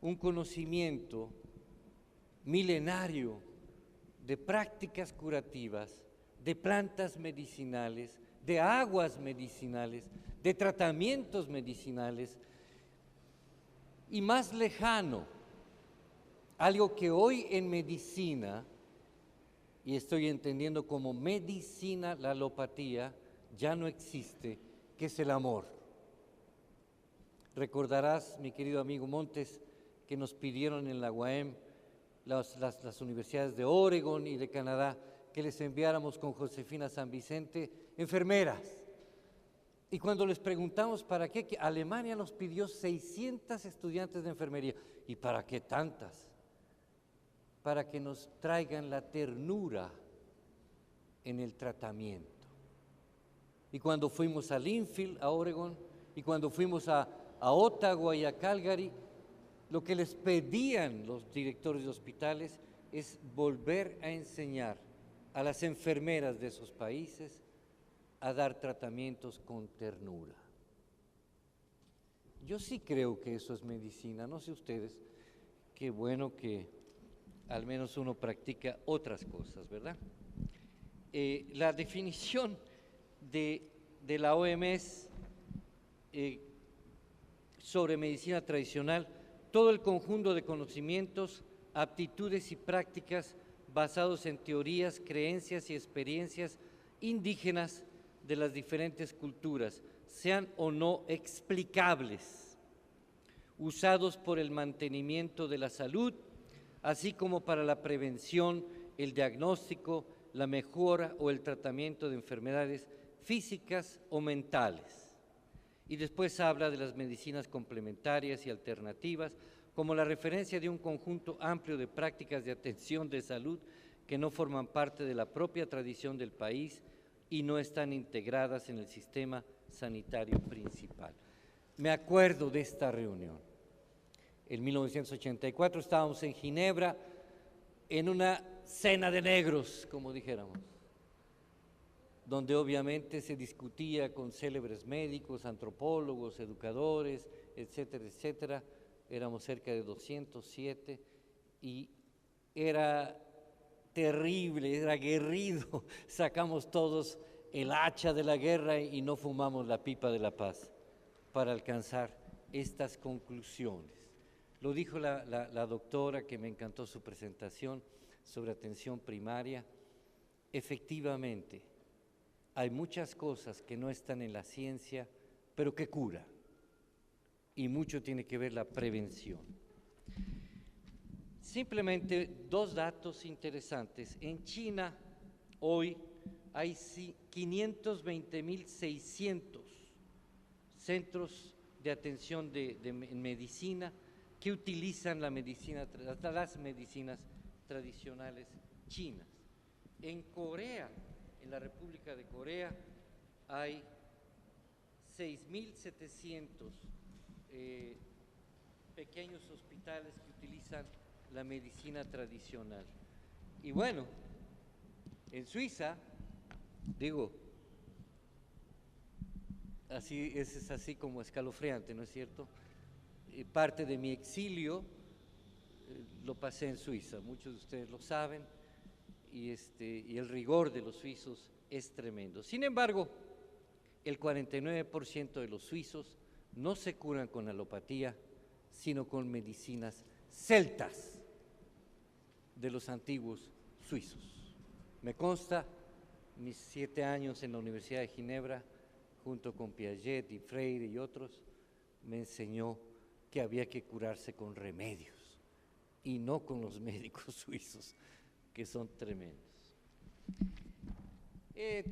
un conocimiento milenario de prácticas curativas, de plantas medicinales, de aguas medicinales, de tratamientos medicinales, y más lejano, algo que hoy en medicina, y estoy entendiendo como medicina la alopatía, ya no existe, que es el amor. Recordarás, mi querido amigo Montes, que nos pidieron en la UAM, las universidades de Oregon y de Canadá, que les enviáramos con Josefina San Vicente enfermeras. Y cuando les preguntamos para qué, que Alemania nos pidió 600 estudiantes de enfermería. ¿Y para qué tantas? Para que nos traigan la ternura en el tratamiento. Y cuando fuimos a Linfield, a Oregon, y cuando fuimos a Ottawa y a Calgary, lo que les pedían los directores de hospitales es volver a enseñar a las enfermeras de esos países a dar tratamientos con ternura. Yo sí creo que eso es medicina, no sé ustedes, qué bueno que al menos uno practica otras cosas, ¿verdad? La definición de la OMS sobre medicina tradicional: todo el conjunto de conocimientos, aptitudes y prácticas basados en teorías, creencias y experiencias indígenas de las diferentes culturas, sean o no explicables, usados por el mantenimiento de la salud, así como para la prevención, el diagnóstico, la mejora o el tratamiento de enfermedades físicas o mentales. Y después habla de las medicinas complementarias y alternativas como la referencia de un conjunto amplio de prácticas de atención de salud que no forman parte de la propia tradición del país y no están integradas en el sistema sanitario principal. Me acuerdo de esta reunión. En 1984 estábamos en Ginebra en una cena de negros, como dijéramos, donde obviamente se discutía con célebres médicos, antropólogos, educadores, etcétera, etcétera. Éramos cerca de 207 y era terrible, era aguerrido. Sacamos todos el hacha de la guerra y no fumamos la pipa de la paz para alcanzar estas conclusiones. Lo dijo la doctora, que me encantó su presentación sobre atención primaria. Efectivamente, hay muchas cosas que no están en la ciencia, pero que curan, y mucho tiene que ver la prevención. Simplemente dos datos interesantes. En China hoy hay 520.600 centros de atención en medicina que utilizan las medicinas tradicionales chinas. En Corea, en la República de Corea, hay 6.700 pequeños hospitales que utilizan la medicina tradicional. Y bueno, en Suiza, digo, así es así como escalofriante, ¿no es cierto? Parte de mi exilio lo pasé en Suiza, muchos de ustedes lo saben, y el rigor de los suizos es tremendo. Sin embargo, el 49% de los suizos no se curan con alopatía, sino con medicinas celtas de los antiguos suizos. Me consta, mis 7 años en la Universidad de Ginebra, junto con Piaget y Freire y otros, me enseñó que había que curarse con remedios y no con los médicos suizos, que son tremendos.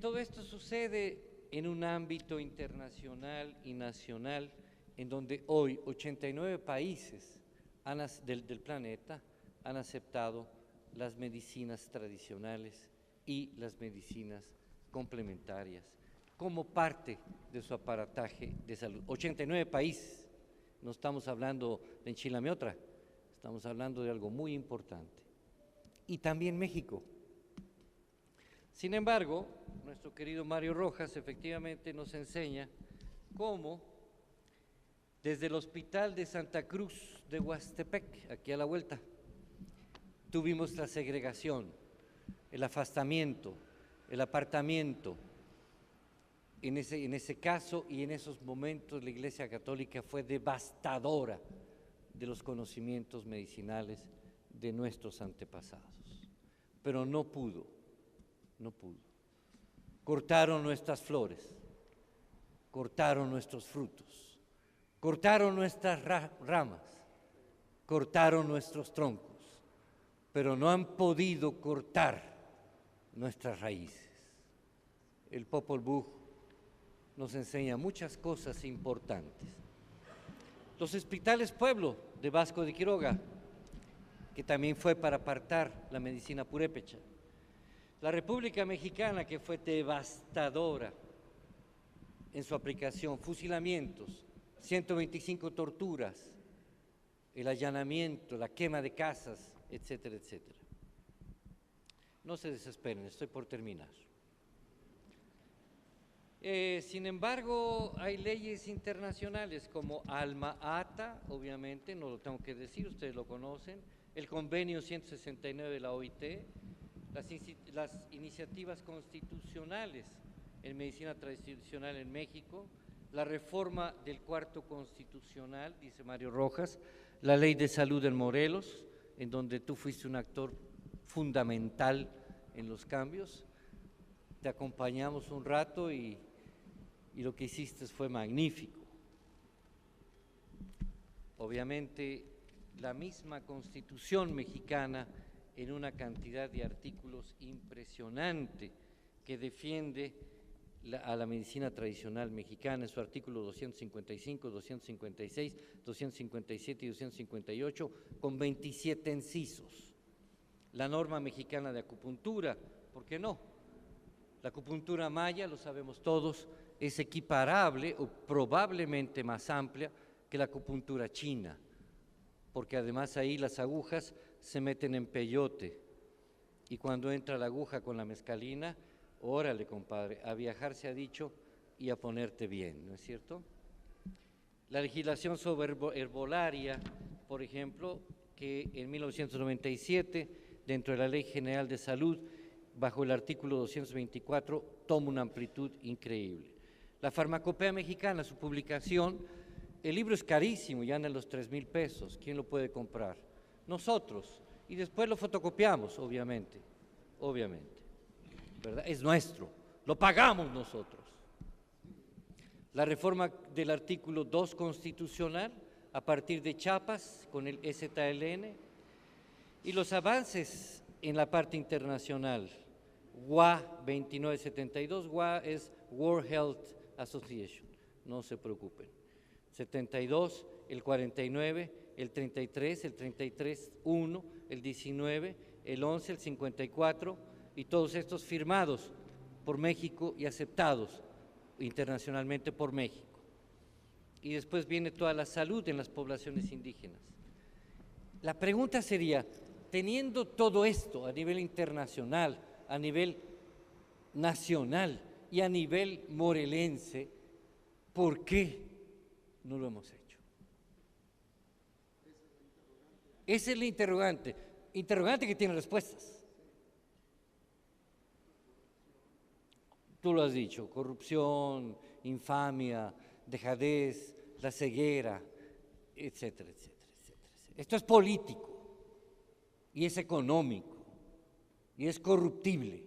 Todo esto sucede en un ámbito internacional y nacional, en donde hoy 89 países del planeta han aceptado las medicinas tradicionales y las medicinas complementarias como parte de su aparataje de salud. 89 países, no estamos hablando de enchilame otra, estamos hablando de algo muy importante. Y también México. Sin embargo, nuestro querido Mario Rojas efectivamente nos enseña cómo Desde el Hospital de Santa Cruz de Huastepec, aquí a la vuelta, tuvimos la segregación, el afastamiento, el apartamiento. En ese caso y en esos momentos la Iglesia Católica fue devastadora de los conocimientos medicinales de nuestros antepasados, pero no pudo. Cortaron nuestras flores, cortaron nuestros frutos, cortaron nuestras ramas, cortaron nuestros troncos, pero no han podido cortar nuestras raíces. El Popol Vuh nos enseña muchas cosas importantes. Los hospitales pueblo de Vasco de Quiroga, que también fue para apartar la medicina purépecha. La República Mexicana, que fue devastadora en su aplicación, fusilamientos, 125 torturas, el allanamiento, la quema de casas, etcétera, etcétera. No se desesperen, estoy por terminar. Sin embargo, hay leyes internacionales como Alma Ata, obviamente, no lo tengo que decir, ustedes lo conocen, el convenio 169 de la OIT, las iniciativas constitucionales en medicina tradicional en México, la reforma del cuarto constitucional, dice Mario Rojas, la ley de salud en Morelos, en donde tú fuiste un actor fundamental en los cambios, te acompañamos un rato y lo que hiciste fue magnífico. Obviamente, la misma Constitución mexicana en una cantidad de artículos impresionante que defiende a la medicina tradicional mexicana, en su artículo 255, 256, 257 y 258, con 27 incisos. La norma mexicana de acupuntura, ¿por qué no? La acupuntura maya, lo sabemos todos, es equiparable o probablemente más amplia que la acupuntura china, porque además ahí las agujas se meten en peyote y cuando entra la aguja con la mescalina, órale compadre, a viajar se ha dicho y a ponerte bien, ¿no es cierto? La legislación sobre herbolaria, por ejemplo, que en 1997, dentro de la Ley General de Salud, bajo el artículo 224, toma una amplitud increíble. La farmacopea mexicana, su publicación, el libro es carísimo, ya anda en los 3,000 pesos, ¿quién lo puede comprar? Nosotros, y después lo fotocopiamos, obviamente, ¿verdad? Es nuestro, lo pagamos nosotros. La reforma del artículo 2 constitucional, a partir de Chiapas, con el EZLN, y los avances en la parte internacional. WA 2972, WA es World Health Association, no se preocupen. 72, el 49, el 33, el 33.1, el 19, el 11, el 54, y todos estos firmados por México y aceptados internacionalmente por México. Y después viene toda la salud en las poblaciones indígenas. La pregunta sería, teniendo todo esto a nivel internacional, a nivel nacional y a nivel morelense, ¿por qué no lo hemos hecho? Esa es la interrogante que tiene respuestas. Tú lo has dicho, corrupción, infamia, dejadez, la ceguera, etcétera, etcétera, etcétera. Esto es político y es económico y es corruptible.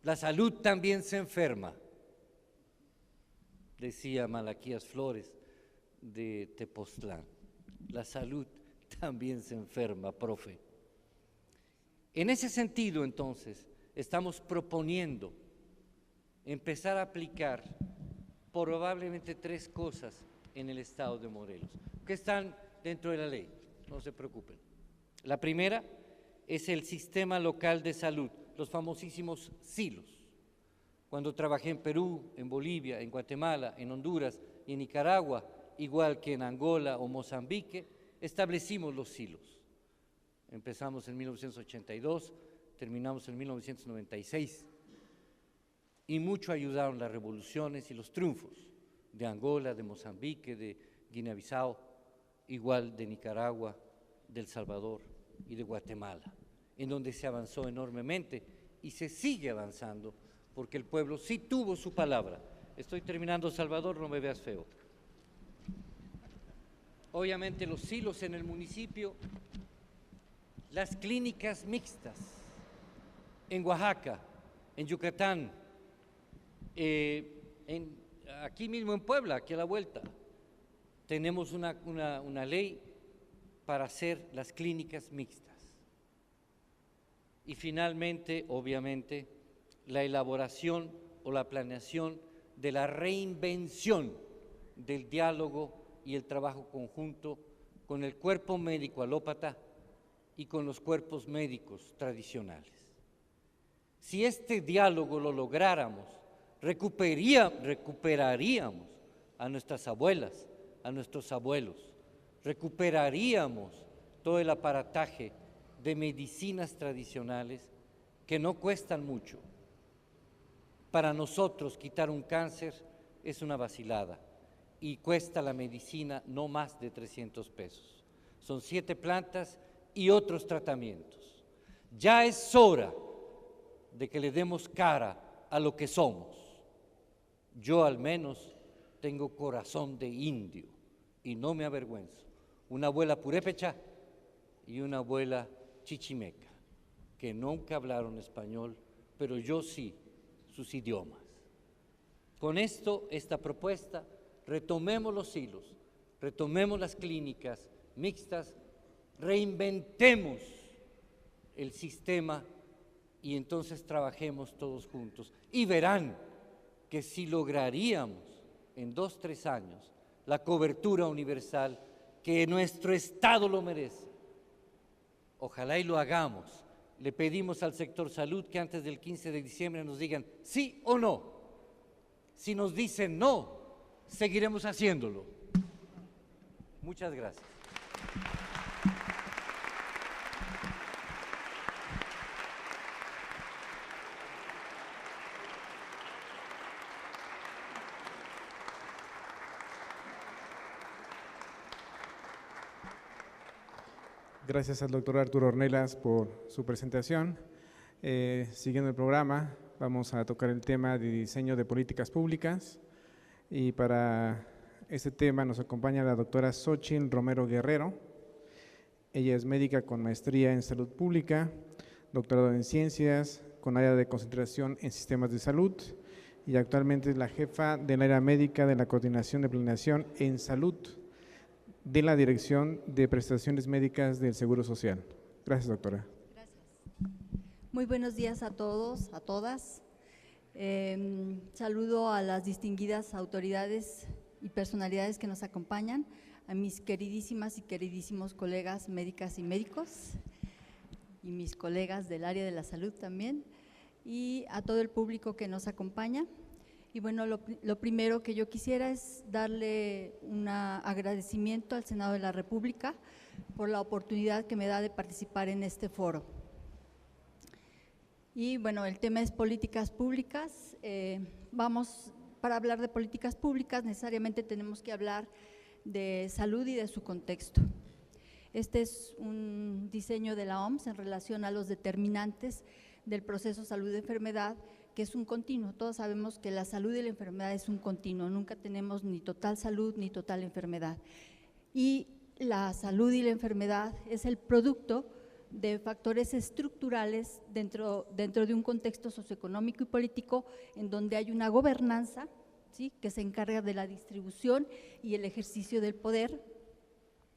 La salud también se enferma, decía Malaquías Flores de Tepoztlán. La salud también se enferma, profe. En ese sentido, entonces, estamos proponiendo empezar a aplicar probablemente 3 cosas en el estado de Morelos, que están dentro de la ley, no se preocupen. La primera es el sistema local de salud, los famosísimos silos. Cuando trabajé en Perú, en Bolivia, en Guatemala, en Honduras y en Nicaragua, igual que en Angola o Mozambique, establecimos los silos. Empezamos en 1982, terminamos en 1996 y mucho ayudaron las revoluciones y los triunfos de Angola, de Mozambique, de Guinea-Bissau, igual de Nicaragua, de El Salvador y de Guatemala, en donde se avanzó enormemente y se sigue avanzando, porque el pueblo sí tuvo su palabra. Estoy terminando, Salvador, no me veas feo. Obviamente los silos en el municipio, las clínicas mixtas en Oaxaca, en Yucatán, aquí mismo en Puebla, aquí a la vuelta, tenemos una ley para hacer las clínicas mixtas. Y finalmente, obviamente, la elaboración o la planeación de la reinvención del diálogo y el trabajo conjunto con el cuerpo médico alópata y con los cuerpos médicos tradicionales. Si este diálogo lo lográramos, recuperaríamos a nuestras abuelas, a nuestros abuelos, recuperaríamos todo el aparataje de medicinas tradicionales que no cuestan mucho. Para nosotros quitar un cáncer es una vacilada y cuesta la medicina no más de 300 pesos. Son 7 plantas y otros tratamientos. Ya es hora de que le demos cara a lo que somos. Yo al menos tengo corazón de indio y no me avergüenzo. Una abuela purépecha y una abuela chichimeca, que nunca hablaron español, pero yo sí sus idiomas. Con esta propuesta, retomemos los hilos, retomemos las clínicas mixtas, reinventemos el sistema y entonces trabajemos todos juntos. Y verán que si lograríamos en 2 o 3 años la cobertura universal que nuestro Estado lo merece, ojalá y lo hagamos. Le pedimos al sector salud que antes del 15 de diciembre nos digan sí o no. Si nos dicen no, seguiremos haciéndolo. Muchas gracias. Gracias al doctor Arturo Ornelas por su presentación. Siguiendo el programa, vamos a tocar el tema de diseño de políticas públicas y para este tema nos acompaña la doctora Xochitl Romero Guerrero. Ella es médica con maestría en salud pública, doctorado en ciencias, con área de concentración en sistemas de salud y actualmente es la jefa del área médica de la Coordinación de Planeación en Salud de la Dirección de Prestaciones Médicas del Seguro Social. Gracias, doctora. Gracias. Muy buenos días a todos, a todas. Saludo a las distinguidas autoridades y personalidades que nos acompañan, a mis queridísimas y queridísimos colegas médicas y médicos, y mis colegas del área de la salud también, y a todo el público que nos acompaña. Y bueno, lo primero que yo quisiera es darle un agradecimiento al Senado de la República por la oportunidad que me da de participar en este foro. Y bueno, el tema es políticas públicas. Para hablar de políticas públicas necesariamente tenemos que hablar de salud y de su contexto. Este es un diseño de la OMS en relación a los determinantes del proceso salud-enfermedad, que es un continuo. Todos sabemos que la salud y la enfermedad es un continuo, nunca tenemos ni total salud ni total enfermedad. Y la salud y la enfermedad es el producto de factores estructurales dentro de un contexto socioeconómico y político en donde hay una gobernanza, ¿sí?, que se encarga de la distribución y el ejercicio del poder,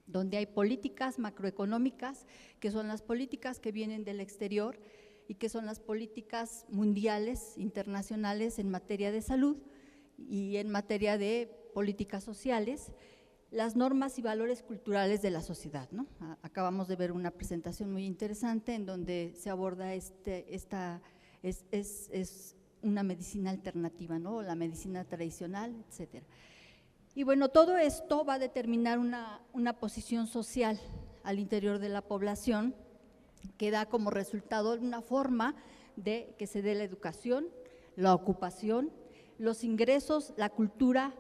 donde hay políticas macroeconómicas, que son las políticas que vienen del exterior y que son las políticas mundiales, internacionales en materia de salud y en materia de políticas sociales, las normas y valores culturales de la sociedad, ¿no? Acabamos de ver una presentación muy interesante en donde se aborda es una medicina alternativa, ¿no?, la medicina tradicional, etcétera. Y bueno, todo esto va a determinar una posición social al interior de la población que da como resultado una forma de que se dé la educación, la ocupación, los ingresos, la cultura,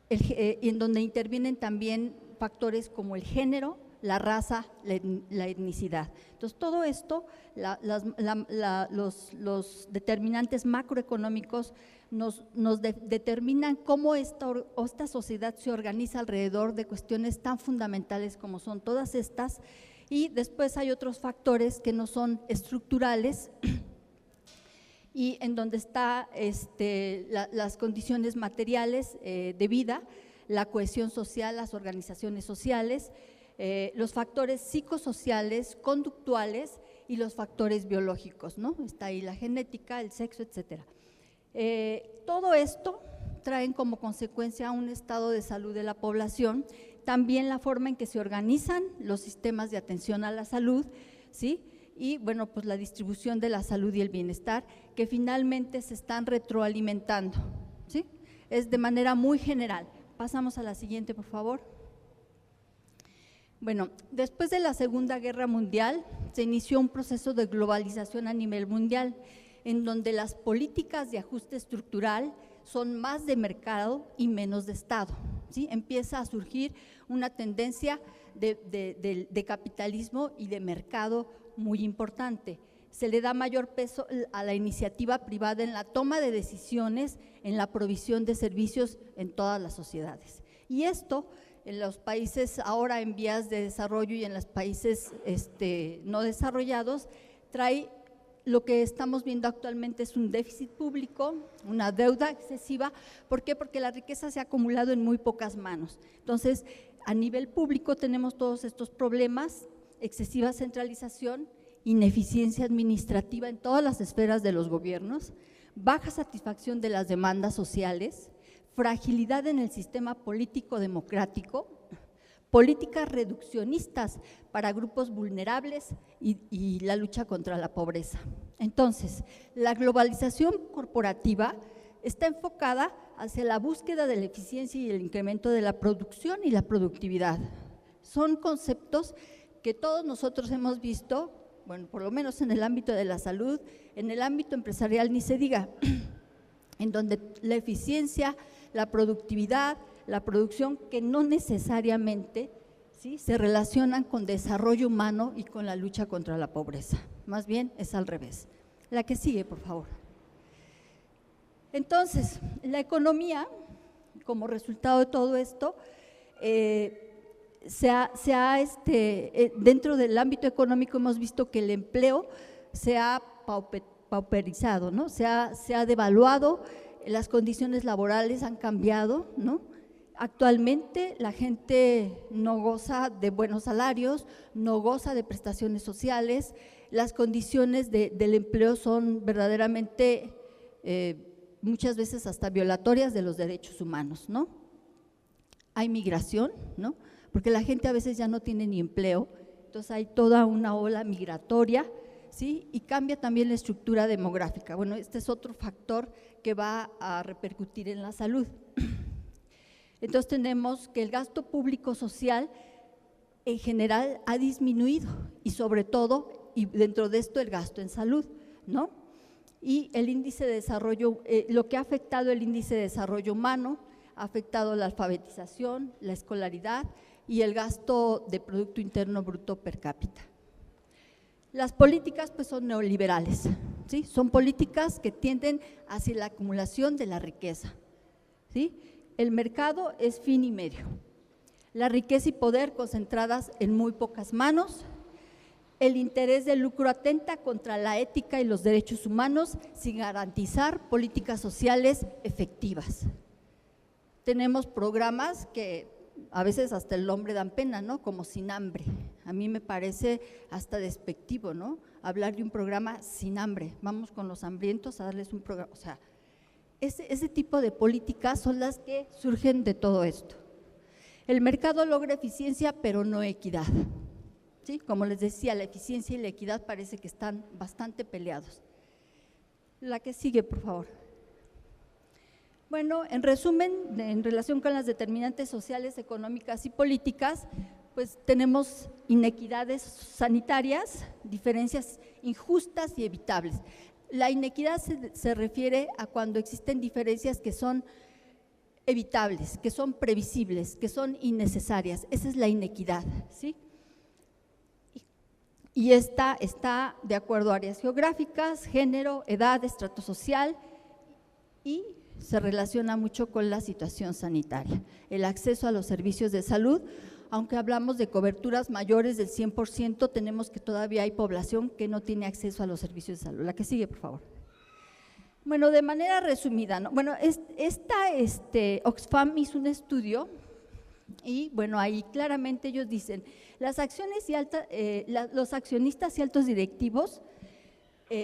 en donde intervienen también factores como el género, la raza, la etnicidad. Entonces, todo esto, los determinantes macroeconómicos nos determinan cómo esta sociedad se organiza alrededor de cuestiones tan fundamentales como son todas estas, y después hay otros factores que no son estructurales y en donde está las condiciones materiales de vida, la cohesión social, las organizaciones sociales, los factores psicosociales, conductuales y los factores biológicos, ¿no? Está ahí la genética, el sexo, etcétera. Todo esto traen como consecuencia un estado de salud de la población, también la forma en que se organizan los sistemas de atención a la salud, ¿sí? Y bueno, pues la distribución de la salud y el bienestar, que finalmente se están retroalimentando, ¿sí? Es de manera muy general. Pasamos a la siguiente, por favor. Bueno, después de la Segunda Guerra Mundial se inició un proceso de globalización a nivel mundial, en donde las políticas de ajuste estructural son más de mercado y menos de Estado, ¿sí? Empieza a surgir una tendencia de capitalismo y de mercado muy importante. Se le da mayor peso a la iniciativa privada en la toma de decisiones, en la provisión de servicios en todas las sociedades. Y esto en los países ahora en vías de desarrollo y en los países no desarrollados trae lo que estamos viendo actualmente es un déficit público, una deuda excesiva. ¿Por qué? Porque la riqueza se ha acumulado en muy pocas manos. Entonces, a nivel público tenemos todos estos problemas, excesiva centralización, ineficiencia administrativa en todas las esferas de los gobiernos, baja satisfacción de las demandas sociales, fragilidad en el sistema político democrático, políticas reduccionistas para grupos vulnerables y la lucha contra la pobreza. Entonces, la globalización corporativa está enfocada hacia la búsqueda de la eficiencia y el incremento de la producción y la productividad. Son conceptos que todos nosotros hemos visto, bueno, por lo menos en el ámbito de la salud, en el ámbito empresarial ni se diga, en donde la eficiencia, la productividad, la producción, que no necesariamente, ¿sí?, se relacionan con desarrollo humano y con la lucha contra la pobreza, más bien es al revés. La que sigue, por favor. Entonces, la economía, como resultado de todo esto, dentro del ámbito económico hemos visto que el empleo se ha pauperizado, ¿no? Se ha devaluado, las condiciones laborales han cambiado, ¿no? Actualmente la gente no goza de buenos salarios, no goza de prestaciones sociales, las condiciones del empleo son verdaderamente muchas veces hasta violatorias de los derechos humanos, ¿no? Hay migración, ¿no? Porque la gente a veces ya no tiene ni empleo, entonces hay toda una ola migratoria, ¿sí? Y cambia también la estructura demográfica. Bueno, este es otro factor que va a repercutir en la salud. Entonces tenemos que el gasto público social en general ha disminuido y sobre todo, y dentro de esto el gasto en salud, ¿no? Y el índice de desarrollo, lo que ha afectado el índice de desarrollo humano, ha afectado la alfabetización, la escolaridad y el gasto de Producto Interno Bruto per cápita. Las políticas pues son neoliberales, ¿sí? Son políticas que tienden hacia la acumulación de la riqueza, ¿sí? El mercado es fin y medio, la riqueza y poder concentradas en muy pocas manos, el interés del lucro atenta contra la ética y los derechos humanos sin garantizar políticas sociales efectivas. Tenemos programas que a veces hasta el nombre dan pena, ¿no? Como Sin Hambre. A mí me parece hasta despectivo, ¿no? Hablar de un programa sin hambre. Vamos con los hambrientos a darles un programa. O sea, ese tipo de políticas son las que surgen de todo esto. El mercado logra eficiencia, pero no equidad, ¿sí? Como les decía, la eficiencia y la equidad parece que están bastante peleados. La que sigue, por favor. Bueno, en resumen, en relación con las determinantes sociales, económicas y políticas, pues tenemos inequidades sanitarias, diferencias injustas y evitables. La inequidad se refiere a cuando existen diferencias que son evitables, que son previsibles, que son innecesarias. Esa es la inequidad, ¿sí? Y esta está de acuerdo a áreas geográficas, género, edad, estrato social y se relaciona mucho con la situación sanitaria. El acceso a los servicios de salud, aunque hablamos de coberturas mayores del 100%, tenemos que todavía hay población que no tiene acceso a los servicios de salud. La que sigue, por favor. Bueno, de manera resumida, ¿no? Bueno, Oxfam hizo un estudio y bueno, ahí claramente ellos dicen, las acciones los accionistas y altos directivos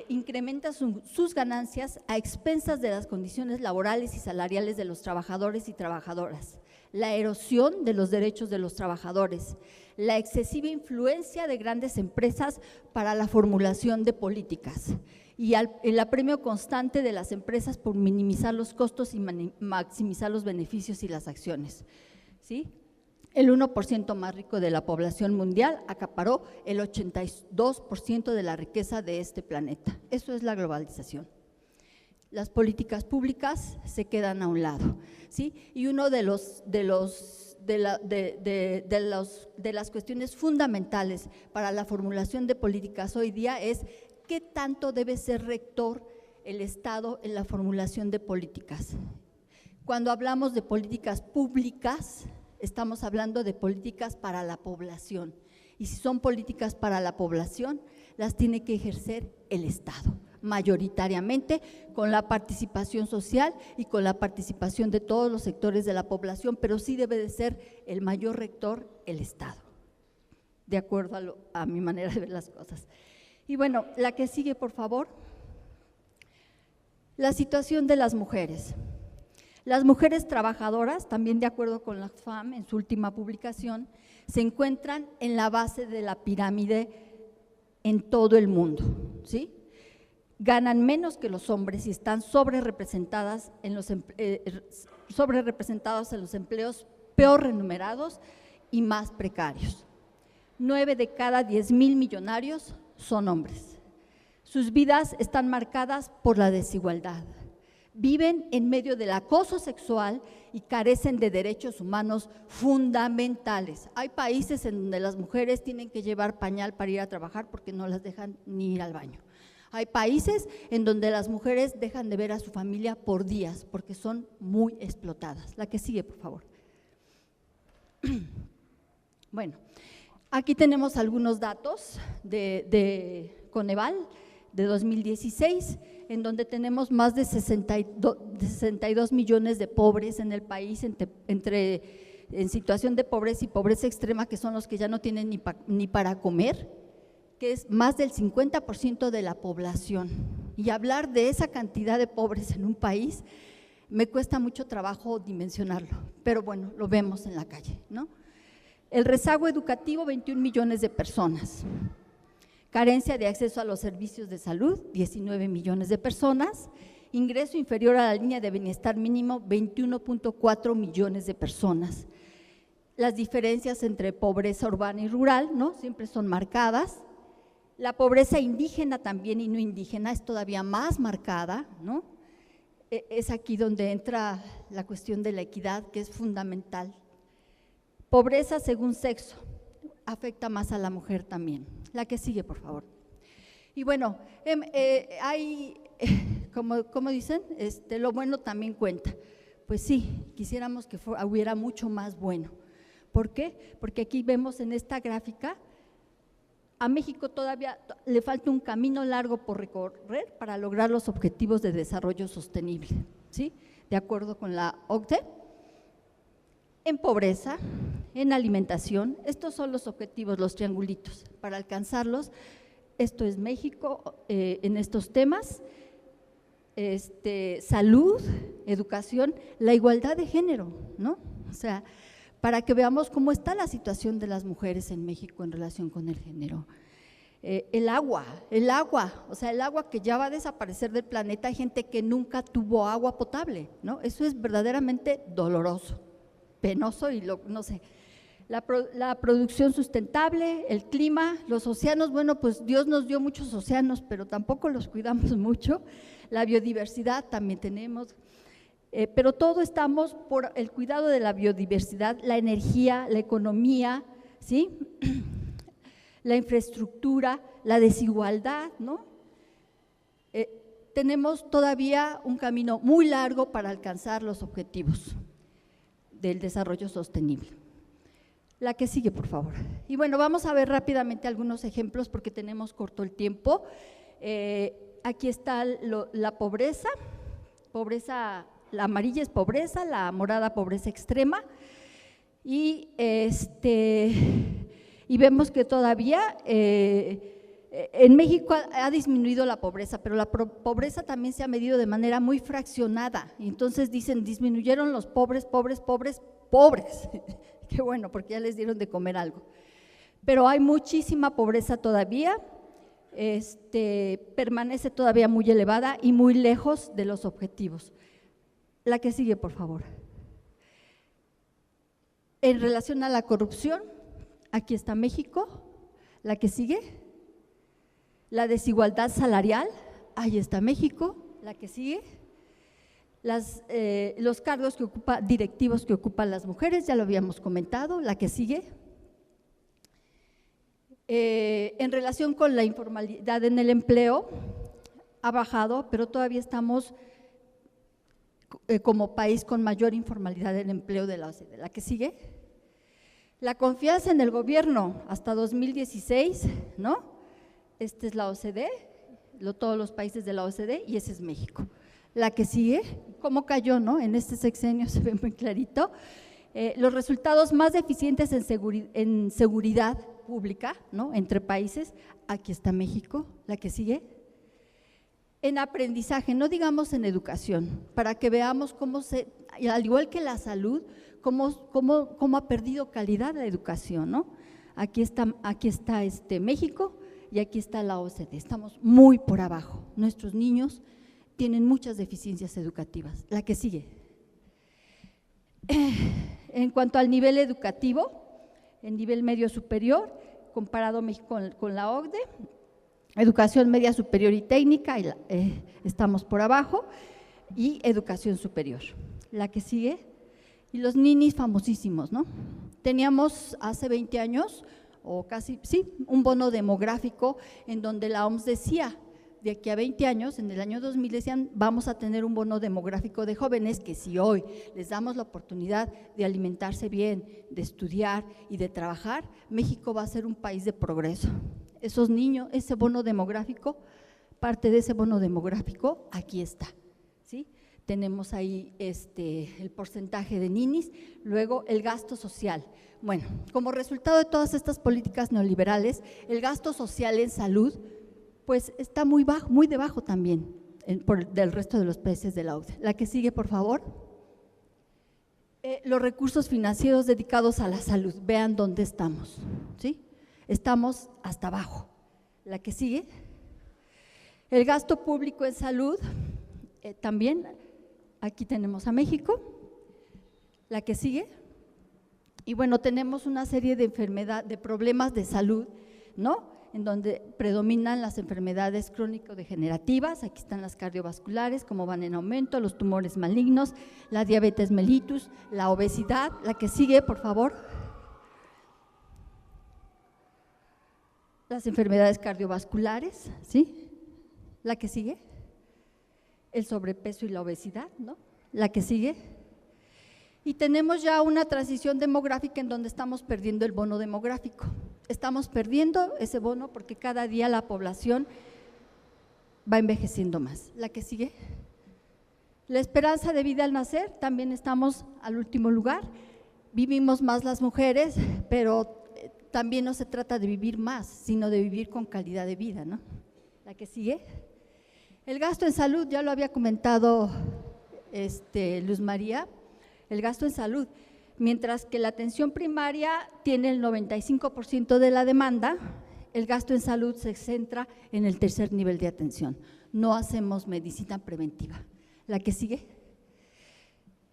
incrementan sus ganancias a expensas de las condiciones laborales y salariales de los trabajadores y trabajadoras, la erosión de los derechos de los trabajadores, la excesiva influencia de grandes empresas para la formulación de políticas y el apremio constante de las empresas por minimizar los costos y maximizar los beneficios y las acciones, ¿sí? El 1% más rico de la población mundial acaparó el 82% de la riqueza de este planeta. Eso es la globalización. Las políticas públicas se quedan a un lado, ¿sí? Y uno de las cuestiones fundamentales para la formulación de políticas hoy día es qué tanto debe ser rector el Estado en la formulación de políticas. Cuando hablamos de políticas públicas, estamos hablando de políticas para la población, y si son políticas para la población, las tiene que ejercer el Estado, mayoritariamente con la participación social y con la participación de todos los sectores de la población, pero sí debe de ser el mayor rector el Estado, de acuerdo a mi manera de ver las cosas. Y bueno, la que sigue, por favor. La situación de las mujeres. Las mujeres trabajadoras, también de acuerdo con la Oxfam en su última publicación, se encuentran en la base de la pirámide en todo el mundo, ¿sí? Ganan menos que los hombres y están sobrerepresentadas en los empleos peor remunerados y más precarios. 9 de cada 10,000 millonarios son hombres. Sus vidas están marcadas por la desigualdad. Viven en medio del acoso sexual y carecen de derechos humanos fundamentales. Hay países en donde las mujeres tienen que llevar pañal para ir a trabajar porque no las dejan ni ir al baño. Hay países en donde las mujeres dejan de ver a su familia por días porque son muy explotadas. La que sigue, por favor. Bueno, aquí tenemos algunos datos de Coneval de 2016, en donde tenemos más de 62 millones de pobres en el país, en situación de pobreza y pobreza extrema, que son los que ya no tienen ni para comer, que es más del 50% de la población. Y hablar de esa cantidad de pobres en un país, me cuesta mucho trabajo dimensionarlo, pero bueno, lo vemos en la calle, ¿no? El rezago educativo, 21 millones de personas. Carencia de acceso a los servicios de salud, 19 millones de personas. Ingreso inferior a la línea de bienestar mínimo, 21.4 millones de personas. Las diferencias entre pobreza urbana y rural, ¿no? Siempre son marcadas. La pobreza indígena también y no indígena es todavía más marcada, ¿no? Es aquí donde entra la cuestión de la equidad, que es fundamental. Pobreza según sexo, afecta más a la mujer también. La que sigue, por favor. Y bueno, hay, como dicen, lo bueno también cuenta. Pues sí, quisiéramos que hubiera mucho más bueno. ¿Por qué? Porque aquí vemos en esta gráfica, a México todavía le falta un camino largo por recorrer para lograr los objetivos de desarrollo sostenible, ¿sí? De acuerdo con la OCDE. En pobreza, en alimentación, estos son los objetivos, los triangulitos. Para alcanzarlos, esto es México en estos temas, salud, educación, la igualdad de género, ¿no? O sea, para que veamos cómo está la situación de las mujeres en México en relación con el género. El agua, o sea, el agua que ya va a desaparecer del planeta, hay gente que nunca tuvo agua potable, ¿no? Eso es verdaderamente doloroso, penoso y no sé. La producción sustentable, el clima, los océanos, bueno, pues Dios nos dio muchos océanos, pero tampoco los cuidamos mucho. La biodiversidad también tenemos. Pero todo estamos por el cuidado de la biodiversidad, la energía, la economía, ¿sí? La infraestructura, la desigualdad, ¿no? Tenemos todavía un camino muy largo para alcanzar los objetivos del desarrollo sostenible. La que sigue, por favor. Y bueno, vamos a ver rápidamente algunos ejemplos porque tenemos corto el tiempo. Aquí está la pobreza, la amarilla es pobreza, la morada pobreza extrema, y vemos que todavía en México ha disminuido la pobreza, pero la pobreza también se ha medido de manera muy fraccionada. Entonces dicen, disminuyeron los pobres. Qué bueno, porque ya les dieron de comer algo. Pero hay muchísima pobreza todavía, permanece todavía muy elevada y muy lejos de los objetivos. La que sigue, por favor. En relación a la corrupción, aquí está México. La que sigue. La desigualdad salarial, ahí está México. La que sigue. Los cargos directivos que ocupan las mujeres, ya lo habíamos comentado. La que sigue. En relación con la informalidad en el empleo, ha bajado, pero todavía estamos como país con mayor informalidad en el empleo de la OCDE. La que sigue. La confianza en el gobierno hasta 2016, ¿no? Esta es la OCDE, todos los países de la OCDE, y ese es México. La que sigue, ¿cómo cayó, no? En este sexenio se ve muy clarito. Los resultados más deficientes en seguridad pública, ¿no? Entre países, aquí está México. La que sigue. En aprendizaje, no digamos en educación, para que veamos cómo al igual que la salud, cómo ha perdido calidad la educación, ¿no? Aquí está México y aquí está la OCDE, estamos muy por abajo. Nuestros niños tienen muchas deficiencias educativas. La que sigue. En cuanto al nivel educativo, el nivel medio superior, comparado México con la OCDE, educación media superior y técnica, estamos por abajo, y educación superior. La que sigue. Y los ninis famosísimos, ¿no? Teníamos hace 20 años, o casi, sí, un bono demográfico en donde la OMS decía, de aquí a 20 años, en el año 2000 decían, vamos a tener un bono demográfico de jóvenes que si hoy les damos la oportunidad de alimentarse bien, de estudiar y de trabajar, México va a ser un país de progreso. Esos niños, ese bono demográfico, parte de ese bono demográfico, aquí está, ¿sí? Tenemos ahí el porcentaje de ninis, luego el gasto social. Bueno, como resultado de todas estas políticas neoliberales, el gasto social en salud pues está muy bajo, muy debajo también del resto de los países de la OCDE. La que sigue, por favor. Los recursos financieros dedicados a la salud, vean dónde estamos, ¿sí? Estamos hasta abajo. La que sigue. El gasto público en salud, también, aquí tenemos a México. La que sigue. Y bueno, tenemos una serie de de problemas de salud, ¿no? En donde predominan las enfermedades crónico-degenerativas, aquí están las cardiovasculares, como van en aumento, los tumores malignos, la diabetes mellitus, la obesidad. La que sigue, por favor. Las enfermedades cardiovasculares, ¿sí? La que sigue. El sobrepeso y la obesidad, ¿no? La que sigue. Y tenemos ya una transición demográfica en donde estamos perdiendo el bono demográfico. Estamos perdiendo ese bono porque cada día la población va envejeciendo más. La que sigue. La esperanza de vida al nacer, también estamos al último lugar. Vivimos más las mujeres, pero también no se trata de vivir más, sino de vivir con calidad de vida, ¿no? La que sigue. El gasto en salud, ya lo había comentado Luz María, el gasto en salud. Mientras que la atención primaria tiene el 95% de la demanda, el gasto en salud se centra en el tercer nivel de atención. No hacemos medicina preventiva. La que sigue.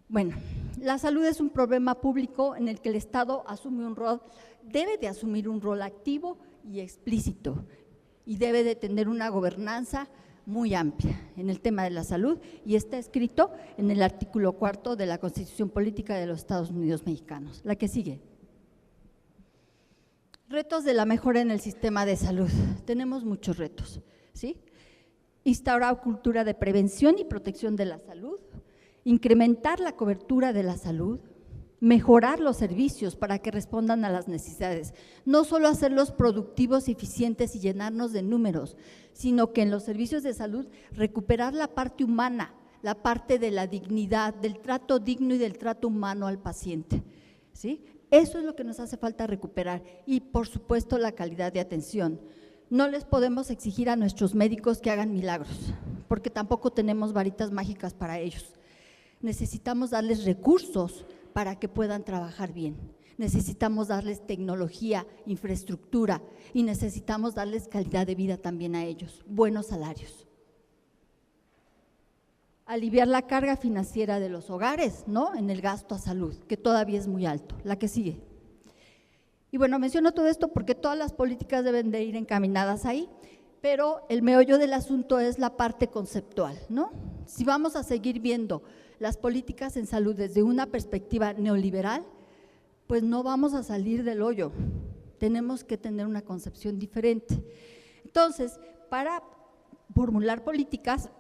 Bueno, la salud es un problema público en el que el Estado debe de asumir un rol activo y explícito y debe de tener una gobernanza muy amplia en el tema de la salud y está escrito en el artículo 4 de la Constitución Política de los Estados Unidos Mexicanos. La que sigue. Retos de la mejora en el sistema de salud. Tenemos muchos retos, ¿sí? Instaurar cultura de prevención y protección de la salud, incrementar la cobertura de la salud, mejorar los servicios para que respondan a las necesidades, no solo hacerlos productivos, eficientes y llenarnos de números, sino que en los servicios de salud recuperar la parte humana, la parte de la dignidad, del trato digno y del trato humano al paciente, ¿sí? Eso es lo que nos hace falta recuperar y, por supuesto, la calidad de atención. No les podemos exigir a nuestros médicos que hagan milagros, porque tampoco tenemos varitas mágicas para ellos. Necesitamos darles recursos para que puedan trabajar bien. Necesitamos darles tecnología, infraestructura y necesitamos darles calidad de vida también a ellos, buenos salarios. Aliviar la carga financiera de los hogares, ¿no? En el gasto a salud, que todavía es muy alto. La que sigue. Y bueno, menciono todo esto porque todas las políticas deben de ir encaminadas ahí, pero el meollo del asunto es la parte conceptual, ¿no? Si vamos a seguir viendo las políticas en salud desde una perspectiva neoliberal, pues no vamos a salir del hoyo, tenemos que tener una concepción diferente. Entonces, para formular políticas,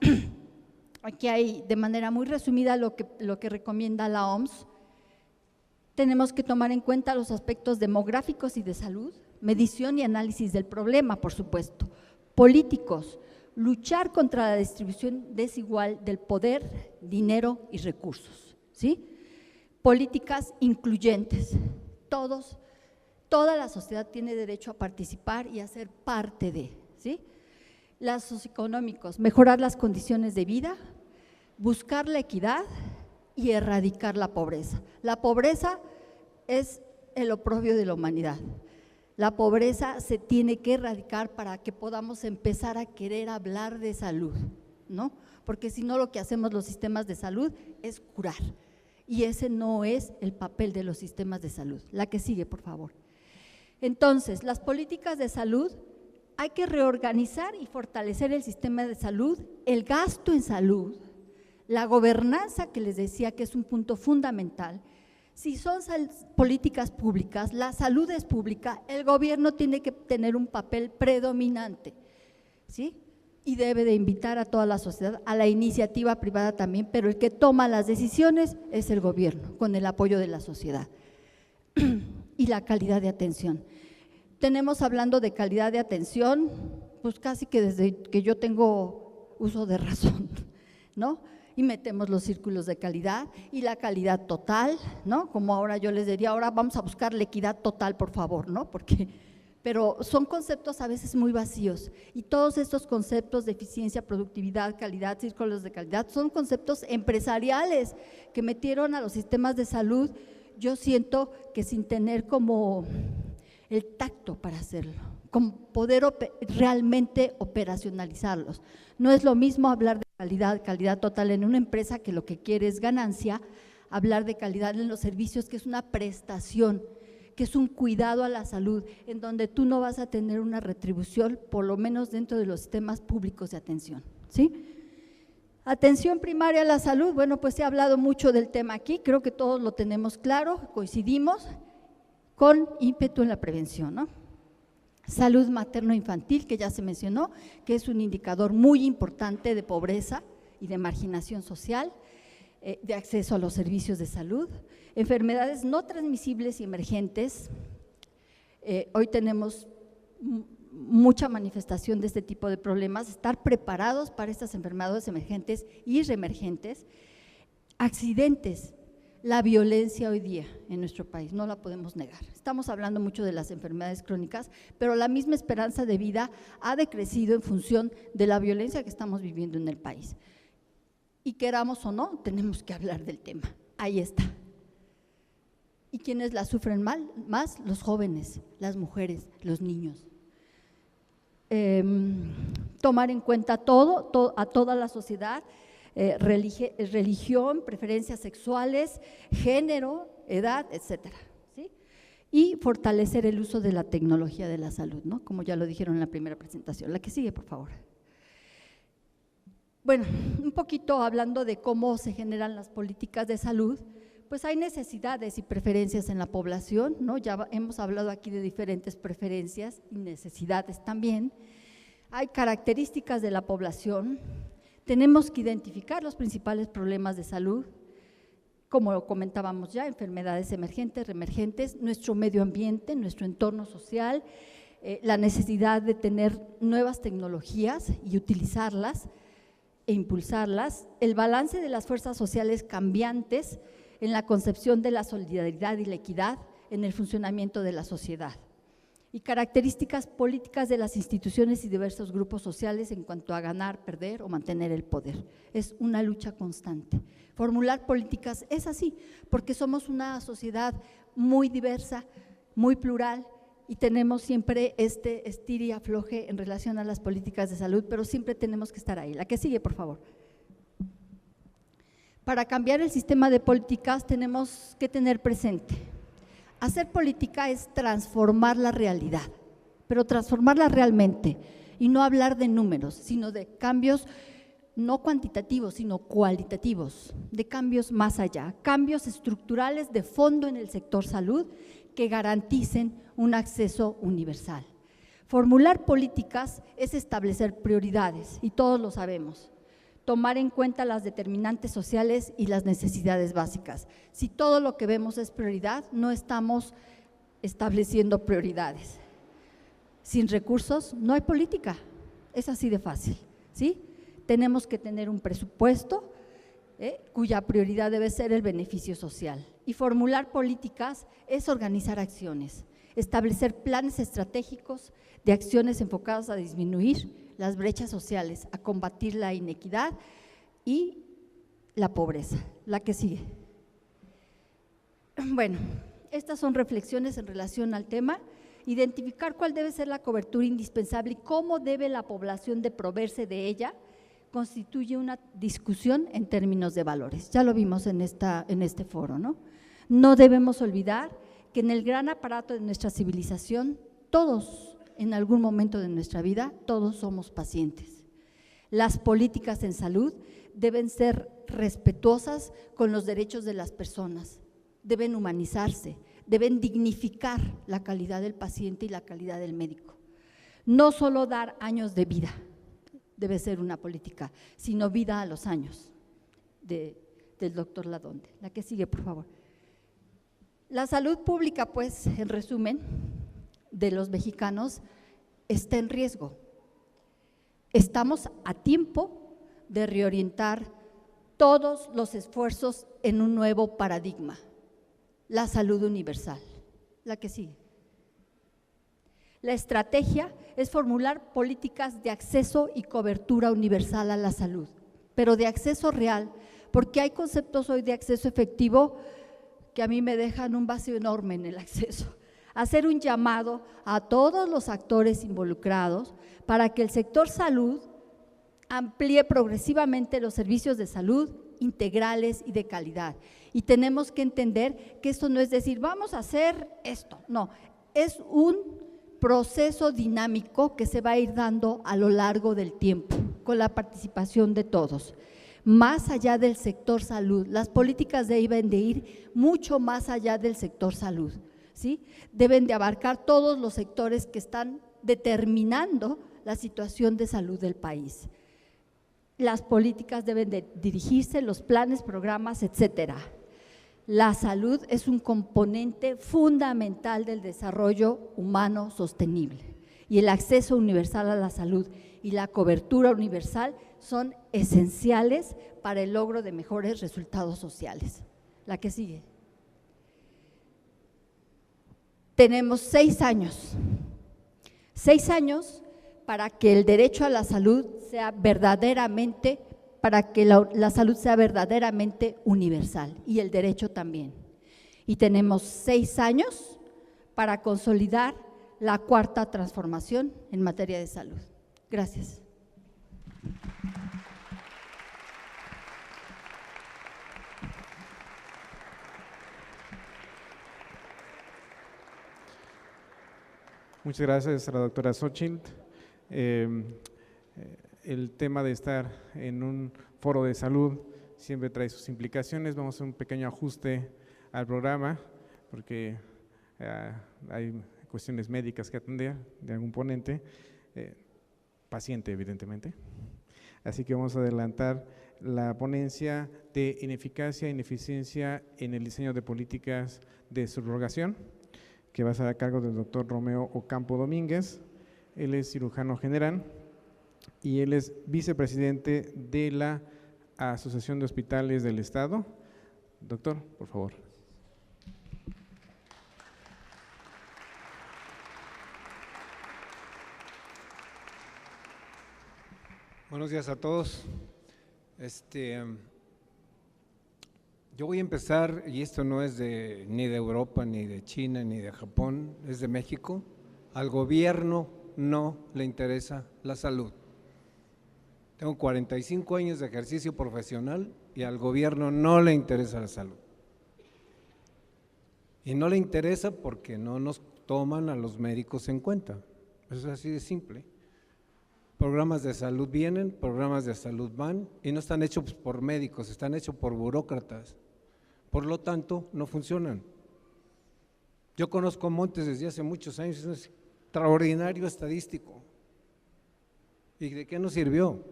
aquí hay de manera muy resumida lo que recomienda la OMS. Tenemos que tomar en cuenta los aspectos demográficos y de salud, medición y análisis del problema, por supuesto, políticos, luchar contra la distribución desigual del poder, dinero y recursos, ¿sí? Políticas incluyentes, toda la sociedad tiene derecho a participar y a ser parte de, ¿sí? Las socioeconómicos, mejorar las condiciones de vida, buscar la equidad y erradicar la pobreza. La pobreza es el oprobio de la humanidad. La pobreza se tiene que erradicar para que podamos empezar a querer hablar de salud, ¿no? Porque si no, lo que hacemos los sistemas de salud es curar y ese no es el papel de los sistemas de salud. La que sigue, por favor. Entonces, las políticas de salud, hay que reorganizar y fortalecer el sistema de salud, el gasto en salud, la gobernanza que les decía que es un punto fundamental. Si son políticas públicas, la salud es pública, el gobierno tiene que tener un papel predominante, ¿sí? Y debe de invitar a toda la sociedad, a la iniciativa privada también, pero el que toma las decisiones es el gobierno, con el apoyo de la sociedad. Y la calidad de atención. Tenemos hablando de calidad de atención, pues casi que desde que yo tengo uso de razón, ¿no? Y metemos los círculos de calidad y la calidad total, ¿no? Como ahora yo les diría, ahora vamos a buscar la equidad total, por favor, ¿no? Pero son conceptos a veces muy vacíos y todos estos conceptos de eficiencia, productividad, calidad, círculos de calidad, son conceptos empresariales que metieron a los sistemas de salud, yo siento que sin tener como el tacto para hacerlo, con poder realmente operacionalizarlos. No es lo mismo hablar de calidad total en una empresa que lo que quiere es ganancia, hablar de calidad en los servicios, que es una prestación, que es un cuidado a la salud, en donde tú no vas a tener una retribución, por lo menos dentro de los sistemas públicos de atención, ¿sí? Atención primaria a la salud, bueno, pues he hablado mucho del tema aquí, creo que todos lo tenemos claro, coincidimos, con ímpetu en la prevención, ¿no? Salud materno-infantil, que ya se mencionó, que es un indicador muy importante de pobreza y de marginación social, de acceso a los servicios de salud, enfermedades no transmisibles y emergentes. Hoy tenemos mucha manifestación de este tipo de problemas, estar preparados para estas enfermedades emergentes y reemergentes, accidentes. La violencia hoy día en nuestro país, no la podemos negar. Estamos hablando mucho de las enfermedades crónicas, pero la misma esperanza de vida ha decrecido en función de la violencia que estamos viviendo en el país. Y queramos o no, tenemos que hablar del tema. Ahí está. ¿Y quiénes la sufren más? Los jóvenes, las mujeres, los niños. Tomar en cuenta a toda la sociedad, religión, preferencias sexuales, género, edad, etcétera, ¿sí? Y fortalecer el uso de la tecnología de la salud, ¿no? Como ya lo dijeron en la primera presentación. La que sigue, por favor. Bueno, un poquito hablando de cómo se generan las políticas de salud, pues hay necesidades y preferencias en la población, ¿no? Ya hemos hablado aquí de diferentes preferencias y necesidades también. Hay características de la población, tenemos que identificar los principales problemas de salud, como comentábamos ya, enfermedades emergentes, reemergentes, nuestro medio ambiente, nuestro entorno social, la necesidad de tener nuevas tecnologías y utilizarlas e impulsarlas, el balance de las fuerzas sociales cambiantes en la concepción de la solidaridad y la equidad en el funcionamiento de la sociedad, y características políticas de las instituciones y diversos grupos sociales en cuanto a ganar, perder o mantener el poder. Es una lucha constante. Formular políticas es así, porque somos una sociedad muy diversa, muy plural, y tenemos siempre este estir y afloje en relación a las políticas de salud, pero siempre tenemos que estar ahí. La que sigue, por favor. Para cambiar el sistema de políticas tenemos que tener presente, hacer política es transformar la realidad, pero transformarla realmente y no hablar de números, sino de cambios no cuantitativos, sino cualitativos, de cambios más allá, cambios estructurales de fondo en el sector salud que garanticen un acceso universal. Formular políticas es establecer prioridades, y todos lo sabemos. Tomar en cuenta las determinantes sociales y las necesidades básicas. Si todo lo que vemos es prioridad, no estamos estableciendo prioridades. Sin recursos no hay política, es así de fácil, ¿sí? Tenemos que tener un presupuesto cuya prioridad debe ser el beneficio social. Y formular políticas es organizar acciones, establecer planes estratégicos de acciones enfocadas a disminuir las brechas sociales, a combatir la inequidad y la pobreza. La que sigue. Bueno, estas son reflexiones en relación al tema. Identificar cuál debe ser la cobertura indispensable y cómo debe la población de proveerse de ella constituye una discusión en términos de valores. Ya lo vimos en este foro, ¿no? No debemos olvidar que en el gran aparato de nuestra civilización, todos, en algún momento de nuestra vida, todos somos pacientes. Las políticas en salud deben ser respetuosas con los derechos de las personas, deben humanizarse, deben dignificar la calidad del paciente y la calidad del médico. No solo dar años de vida debe ser una política, sino vida a los años del doctor Ladonde. La que sigue, por favor. La salud pública, pues, en resumen, de los mexicanos está en riesgo. Estamos a tiempo de reorientar todos los esfuerzos en un nuevo paradigma, la salud universal. La que sigue. La estrategia es formular políticas de acceso y cobertura universal a la salud, pero de acceso real, porque hay conceptos hoy de acceso efectivo que a mí me dejan un vacío enorme en el acceso. Hacer un llamado a todos los actores involucrados para que el sector salud amplíe progresivamente los servicios de salud integrales y de calidad. Y tenemos que entender que esto no es decir, vamos a hacer esto, no, es un proceso dinámico que se va a ir dando a lo largo del tiempo, con la participación de todos. Más allá del sector salud, las políticas deben de ir mucho más allá del sector salud, ¿sí? Deben de abarcar todos los sectores que están determinando la situación de salud del país. Las políticas deben de dirigirse, los planes, programas, etcétera. La salud es un componente fundamental del desarrollo humano sostenible y el acceso universal a la salud y la cobertura universal son esenciales para el logro de mejores resultados sociales. La que sigue. Tenemos 6 años para que el derecho a la salud sea verdaderamente, para que la salud sea verdaderamente universal y el derecho también. Y tenemos 6 años para consolidar la 4ª transformación en materia de salud. Gracias. Muchas gracias a la doctora Xochitl. el tema de estar en un foro de salud siempre trae sus implicaciones. Vamos a hacer un pequeño ajuste al programa porque hay cuestiones médicas que atender de algún ponente, paciente evidentemente. Así que vamos a adelantar la ponencia de ineficacia e ineficiencia en el diseño de políticas de subrogación, que va a estar a cargo del doctor Romeo Ocampo Domínguez. Él es cirujano general y él es vicepresidente de la Asociación de Hospitales del Estado. Doctor, por favor. Buenos días a todos. Yo voy a empezar, y esto no es ni de Europa, ni de China, ni de Japón, es de México. Al gobierno no le interesa la salud. Tengo 45 años de ejercicio profesional y al gobierno no le interesa la salud. Y no le interesa porque no nos toman a los médicos en cuenta. Eso es así de simple. Programas de salud vienen, programas de salud van y no están hechos por médicos, están hechos por burócratas. Por lo tanto, no funcionan. Yo conozco Montes desde hace muchos años, es un extraordinario estadístico. ¿Y de qué nos sirvió?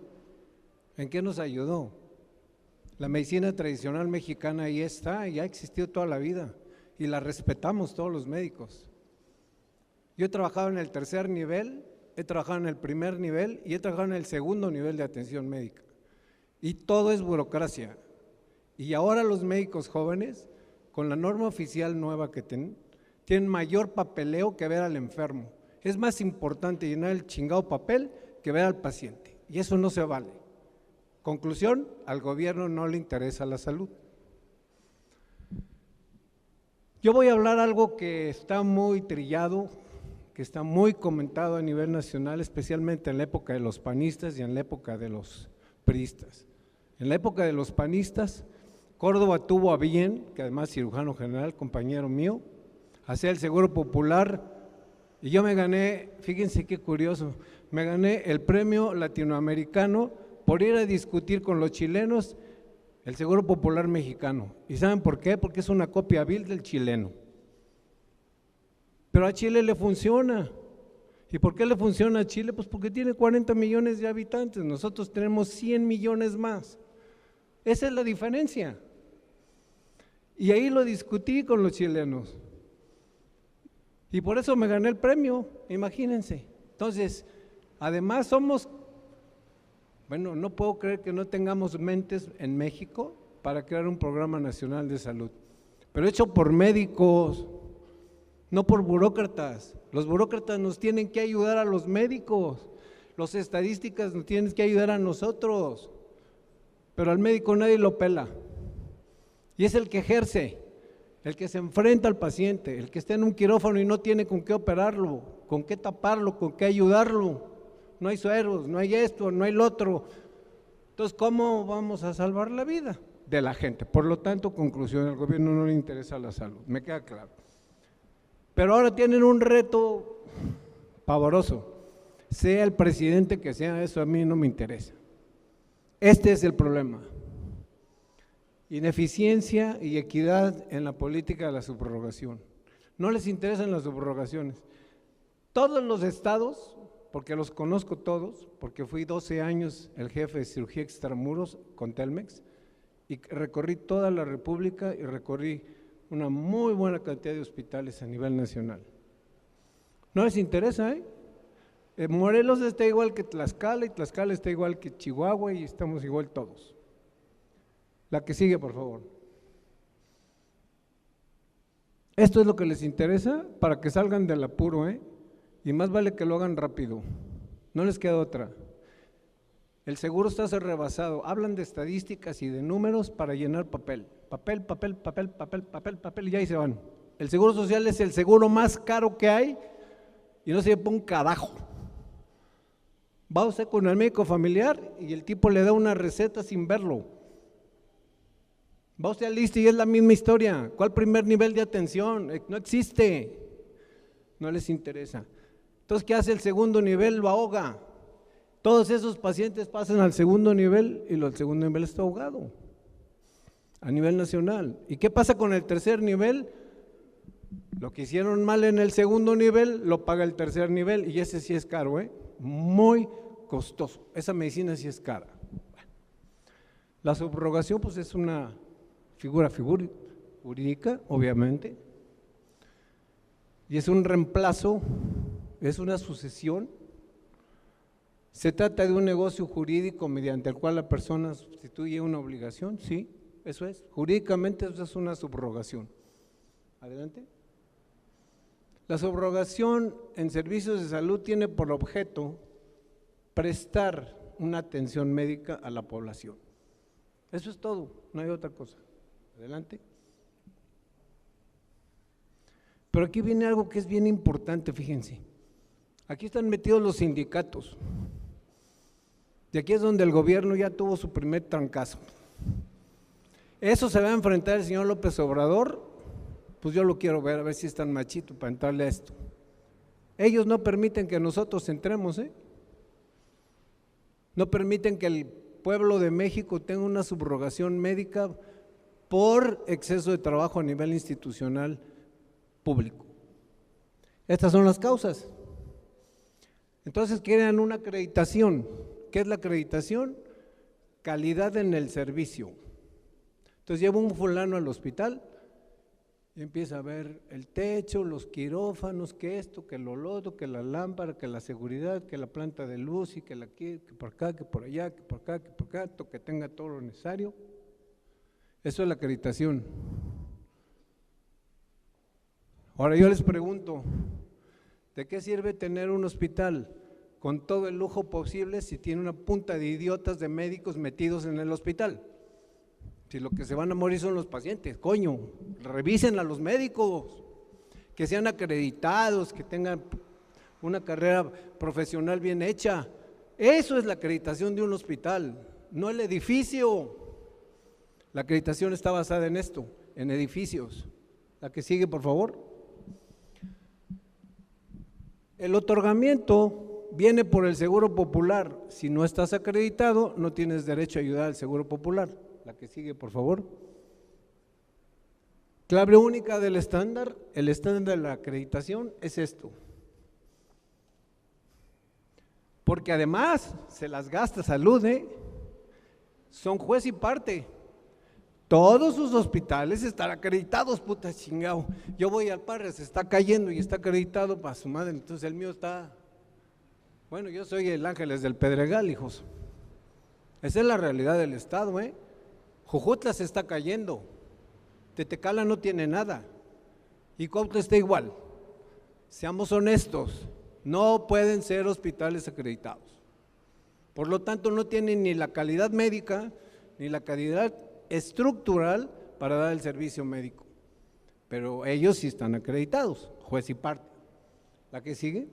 ¿En qué nos ayudó? La medicina tradicional mexicana ahí está, y ha existido toda la vida y la respetamos todos los médicos. Yo he trabajado en el tercer nivel, he trabajado en el primer nivel y he trabajado en el segundo nivel de atención médica. Y todo es burocracia. Y ahora los médicos jóvenes, con la norma oficial nueva que tienen mayor papeleo que ver al enfermo. Es más importante llenar el chingado papel que ver al paciente. Y eso no se vale. Conclusión, al gobierno no le interesa la salud. Yo voy a hablar algo que está muy trillado, que está muy comentado a nivel nacional, especialmente en la época de los panistas y en la época de los priistas. En la época de los panistas, Córdoba tuvo a bien, que además cirujano general, compañero mío, hacer el Seguro Popular, y yo me gané, fíjense qué curioso, me gané el premio latinoamericano por ir a discutir con los chilenos el Seguro Popular mexicano. ¿Y saben por qué? Porque es una copia vil del chileno. Pero a Chile le funciona. ¿Y por qué le funciona a Chile? Pues porque tiene 40 millones de habitantes, nosotros tenemos 100 millones más. Esa es la diferencia. Y ahí lo discutí con los chilenos. Y por eso me gané el premio, imagínense. Entonces, además somos, bueno, no puedo creer que no tengamos mentes en México para crear un programa nacional de salud, pero hecho por médicos, no por burócratas. Los burócratas nos tienen que ayudar a los médicos, los estadísticas nos tienen que ayudar a nosotros, pero al médico nadie lo pela. Y es el que ejerce, el que se enfrenta al paciente, el que está en un quirófano y no tiene con qué operarlo, con qué taparlo, con qué ayudarlo. No hay sueros, no hay esto, no hay lo otro. Entonces, ¿cómo vamos a salvar la vida de la gente? Por lo tanto, conclusión, al gobierno no le interesa la salud, me queda claro. Pero ahora tienen un reto pavoroso, sea el presidente que sea, eso a mí no me interesa. Este es el problema. Ineficiencia y equidad en la política de la subrogación. No les interesan las subrogaciones. Todos los estados, porque los conozco todos, porque fui 12 años el jefe de cirugía extramuros con Telmex y recorrí toda la República y recorrí una muy buena cantidad de hospitales a nivel nacional. No les interesa, Morelos está igual que Tlaxcala y Tlaxcala está igual que Chihuahua y estamos igual todos. La que sigue, por favor. Esto es lo que les interesa para que salgan del apuro, y más vale que lo hagan rápido, no les queda otra. El seguro está rebasado, hablan de estadísticas y de números para llenar papel, y ahí se van. El seguro social es el seguro más caro que hay y no se lleva un carajo. Va usted con el médico familiar y el tipo le da una receta sin verlo. Va usted al ISSSTE y es la misma historia. ¿Cuál primer nivel de atención? No existe, no les interesa. Entonces, ¿qué hace el segundo nivel? Lo ahoga. Todos esos pacientes pasan al segundo nivel y el segundo nivel está ahogado a nivel nacional. ¿Y qué pasa con el tercer nivel? Lo que hicieron mal en el segundo nivel lo paga el tercer nivel y ese sí es caro, muy costoso. Esa medicina sí es cara. La subrogación pues es una figura jurídica, obviamente, y es un reemplazo, es una sucesión. Se trata de un negocio jurídico mediante el cual la persona sustituye una obligación, sí, eso es. Jurídicamente eso es una subrogación. Adelante. La subrogación en servicios de salud tiene por objeto prestar una atención médica a la población. Eso es todo, no hay otra cosa. Adelante. Pero aquí viene algo que es bien importante, fíjense. Aquí están metidos los sindicatos. Y aquí es donde el gobierno ya tuvo su primer trancazo. Eso se va a enfrentar el señor López Obrador, pues yo lo quiero ver, a ver si es tan machito para entrarle a esto. Ellos no permiten que nosotros entremos, no permiten que el pueblo de México tenga una subrogación médica por exceso de trabajo a nivel institucional público. Estas son las causas. Entonces quieren una acreditación. ¿Qué es la acreditación? Calidad en el servicio. Entonces lleva un fulano al hospital y empieza a ver el techo, los quirófanos, que esto, que lo otro, que la lámpara, que la seguridad, que la planta de luz y que la que por acá, que por allá, que por acá, que por acá, que tenga todo lo necesario. Eso es la acreditación. Ahora yo les pregunto, ¿de qué sirve tener un hospital con todo el lujo posible si tiene una punta de idiotas de médicos metidos en el hospital? Si lo que se van a morir son los pacientes, coño, revisen a los médicos, que sean acreditados, que tengan una carrera profesional bien hecha. Eso es la acreditación de un hospital, no el edificio. La acreditación está basada en esto, en edificios. La que sigue, por favor. El otorgamiento viene por el Seguro Popular. Si no estás acreditado, no tienes derecho a ayudar al Seguro Popular. La que sigue, por favor. Clave única del estándar, el estándar de la acreditación es esto. Porque además se las gasta salud, son juez y parte. Todos sus hospitales están acreditados, puta chingado. Yo voy al Parra, se está cayendo y está acreditado para su madre, entonces el mío está… Bueno, yo soy el Ángeles del Pedregal, hijos. Esa es la realidad del Estado, Jujutla se está cayendo, Tetecala no tiene nada y Cuautla está igual. Seamos honestos, no pueden ser hospitales acreditados. Por lo tanto, no tienen ni la calidad médica ni la calidad estructural para dar el servicio médico. Pero ellos sí están acreditados, juez y parte. ¿La que sigue?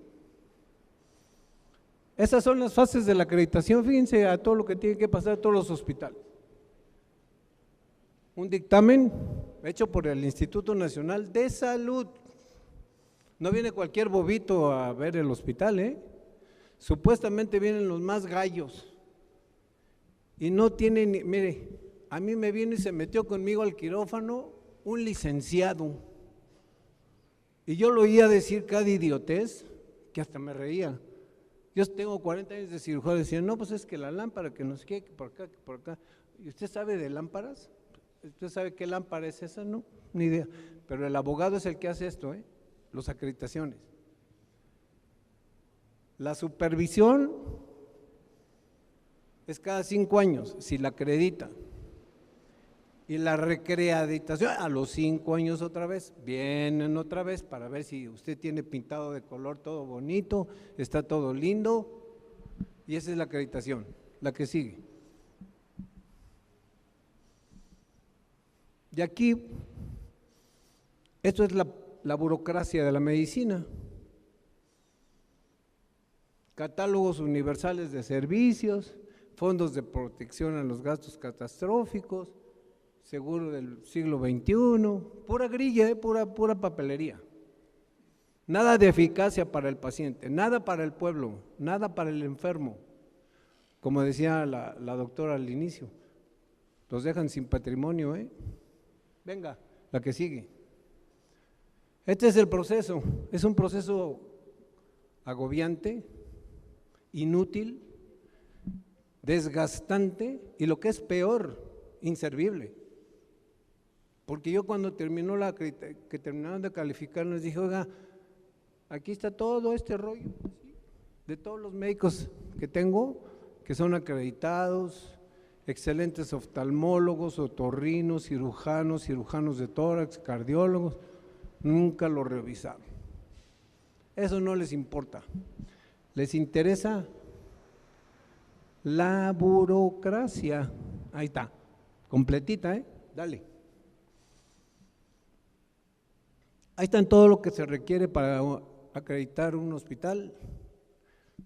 Esas son las fases de la acreditación, fíjense a todo lo que tiene que pasar a todos los hospitales. Un dictamen hecho por el Instituto Nacional de Salud. No viene cualquier bobito a ver el hospital, Supuestamente vienen los más gallos y no tienen, mire, a mí me vino y se metió conmigo al quirófano un licenciado y yo lo oía decir cada idiotez que hasta me reía. Yo tengo 40 años de cirugía, decían, no, pues es que la lámpara, que no sé qué, que por acá, que por acá. ¿Y usted sabe de lámparas? ¿Usted sabe qué lámpara es esa? No, ni idea. Pero el abogado es el que hace esto, las acreditaciones. La supervisión es cada 5 años, si la acredita. Y la recreaditación a los 5 años otra vez, vienen otra vez para ver si usted tiene pintado de color todo bonito, está todo lindo, y esa es la acreditación, la que sigue. Y aquí, esto es la burocracia de la medicina. Catálogos universales de servicios, fondos de protección a los gastos catastróficos, seguro del siglo XXI, pura grilla, pura papelería. Nada de eficacia para el paciente, nada para el pueblo, nada para el enfermo. como decía la doctora al inicio, los dejan sin patrimonio, ¿eh? Venga, la que sigue. Este es el proceso, es un proceso agobiante, inútil, desgastante y lo que es peor, inservible. Porque yo cuando que terminaron de calificar les dije, oiga, aquí está todo este rollo de todos los médicos que tengo, que son acreditados, excelentes oftalmólogos, otorrinos, cirujanos de tórax, cardiólogos, nunca lo revisaron. Eso no les importa, les interesa la burocracia. Ahí está, completita, dale. Ahí está todo lo que se requiere para acreditar un hospital,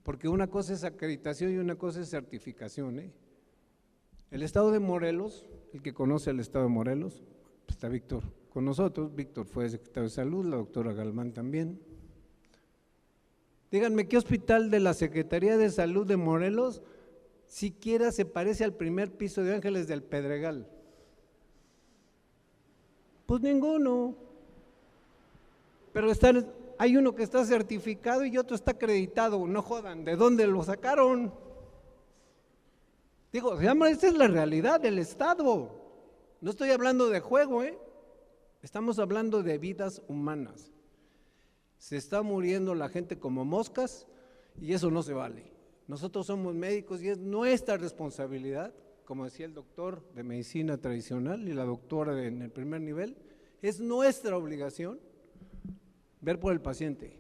porque una cosa es acreditación y una cosa es certificación, El estado de Morelos, el que conoce el estado de Morelos, está Víctor con nosotros, Víctor fue secretario de Salud, la doctora Galván también. Díganme, ¿qué hospital de la Secretaría de Salud de Morelos siquiera se parece al primer piso de Ángeles del Pedregal? Pues ninguno, pero hay uno que está certificado y otro está acreditado, no jodan, ¿de dónde lo sacaron? Digo, esa es la realidad del Estado, no estoy hablando de juego, estamos hablando de vidas humanas. Se está muriendo la gente como moscas y eso no se vale. Nosotros somos médicos y es nuestra responsabilidad, como decía el doctor de medicina tradicional y la doctora en el primer nivel, es nuestra obligación ver por el paciente,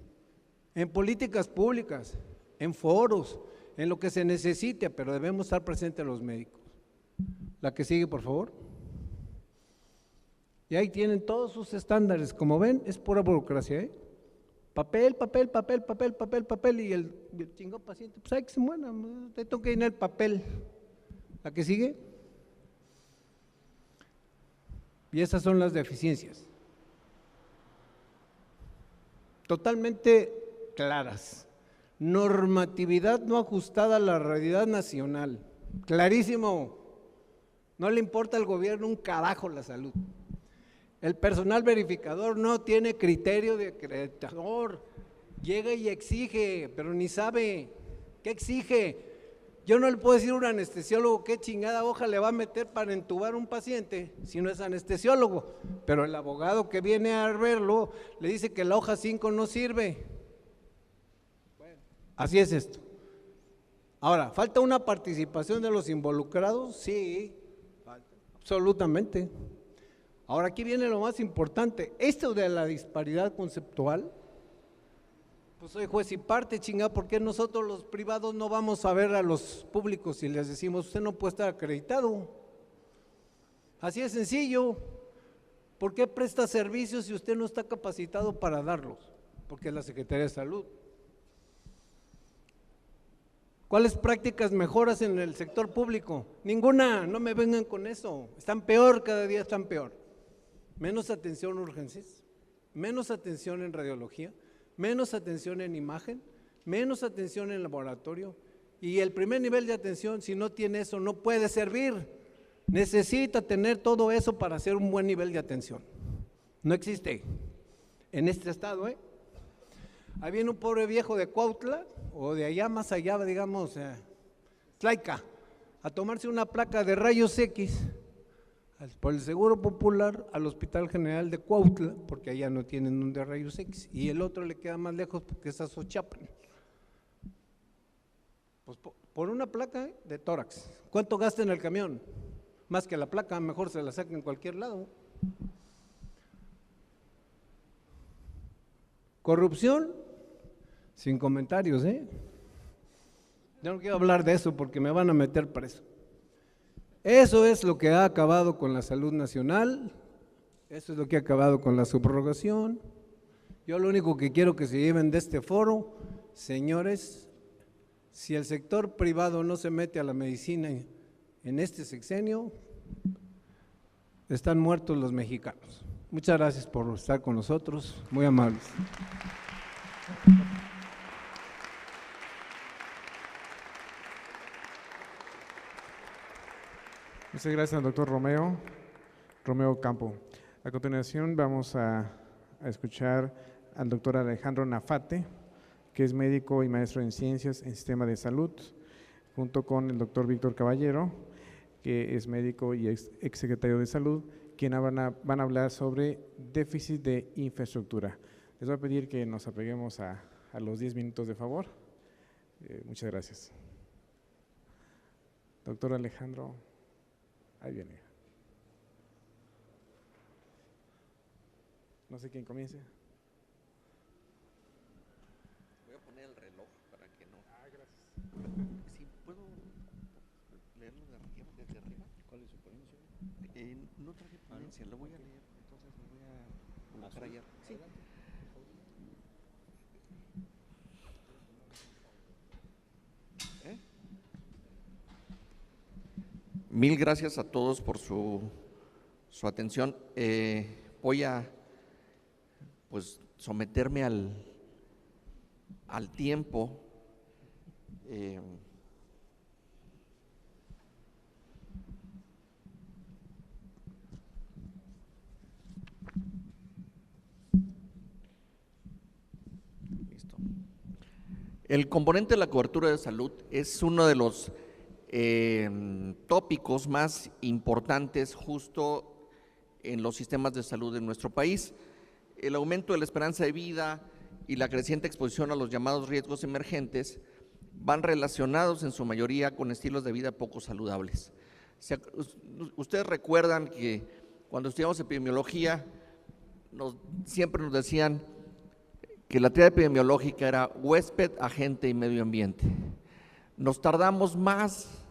en políticas públicas, en foros, en lo que se necesite, pero debemos estar presentes los médicos. La que sigue, por favor. Y ahí tienen todos sus estándares, como ven, es pura burocracia, Papel, y el chingón paciente, pues hay que se muera, te tengo que llenar el papel. ¿La que sigue? Y esas son las deficiencias. Totalmente claras. Normatividad no ajustada a la realidad nacional. Clarísimo. No le importa al gobierno un carajo la salud. El personal verificador no tiene criterio de acreditador, llega y exige, pero ni sabe qué exige. Yo no le puedo decir a un anestesiólogo qué chingada hoja le va a meter para entubar a un paciente si no es anestesiólogo, pero el abogado que viene a verlo le dice que la hoja 5 no sirve. Bueno, así es esto. Ahora, ¿falta una participación de los involucrados? Sí, falta, absolutamente. Ahora aquí viene lo más importante, esto de la disparidad conceptual, pues soy juez y parte, chingada, ¿por qué nosotros los privados no vamos a ver a los públicos y les decimos, usted no puede estar acreditado? Así de sencillo. ¿Por qué presta servicios si usted no está capacitado para darlos? Porque es la Secretaría de Salud. ¿Cuáles prácticas mejoras en el sector público? Ninguna, no me vengan con eso, están peor, cada día están peor. Menos atención a urgencias, menos atención en radiología, menos atención en imagen, menos atención en laboratorio, y el primer nivel de atención, si no tiene eso, no puede servir. Necesita tener todo eso para hacer un buen nivel de atención. No existe en este estado, Ahí viene un pobre viejo de Cuautla, o de allá más allá, digamos, Tlaika, a tomarse una placa de rayos X por el Seguro Popular al Hospital General de Cuautla, porque allá no tienen un de rayos X, y el otro le queda más lejos porque es a Xochapan. Pues por una placa de tórax, ¿cuánto gasta en el camión? Más que la placa, mejor se la saca en cualquier lado. Corrupción, sin comentarios, Yo no quiero hablar de eso porque me van a meter preso. Eso es lo que ha acabado con la salud nacional, eso es lo que ha acabado con la subrogación. Yo lo único que quiero que se lleven de este foro, señores, si el sector privado no se mete a la medicina en este sexenio, están muertos los mexicanos. Muchas gracias por estar con nosotros, muy amables. Muchas gracias, doctor Romeo Campo. A continuación vamos a escuchar al doctor Alejandro Nafate, que es médico y maestro en ciencias en sistema de salud, junto con el doctor Víctor Caballero, que es médico y exsecretario de salud, quienes van a hablar sobre déficit de infraestructura. Les voy a pedir que nos apeguemos a los 10 minutos de favor. Muchas gracias. Doctor Alejandro, ahí viene. No sé quién comience. Voy a poner el reloj para que no. Gracias. Si puedo leerlo de arriba, desde arriba. ¿Cuál es su ponencia? No traje ponencia, lo voy a leer, entonces me voy a colocar allá. Sí. Mil gracias a todos por su atención. Voy a someterme al tiempo. Listo. El componente de la cobertura de salud es uno de los tópicos más importantes justo en los sistemas de salud de nuestro país. El aumento de la esperanza de vida y la creciente exposición a los llamados riesgos emergentes van relacionados en su mayoría con estilos de vida poco saludables. Ustedes recuerdan que cuando estudiamos epidemiología siempre nos decían que la tríada epidemiológica era huésped, agente y medio ambiente. Nos tardamos más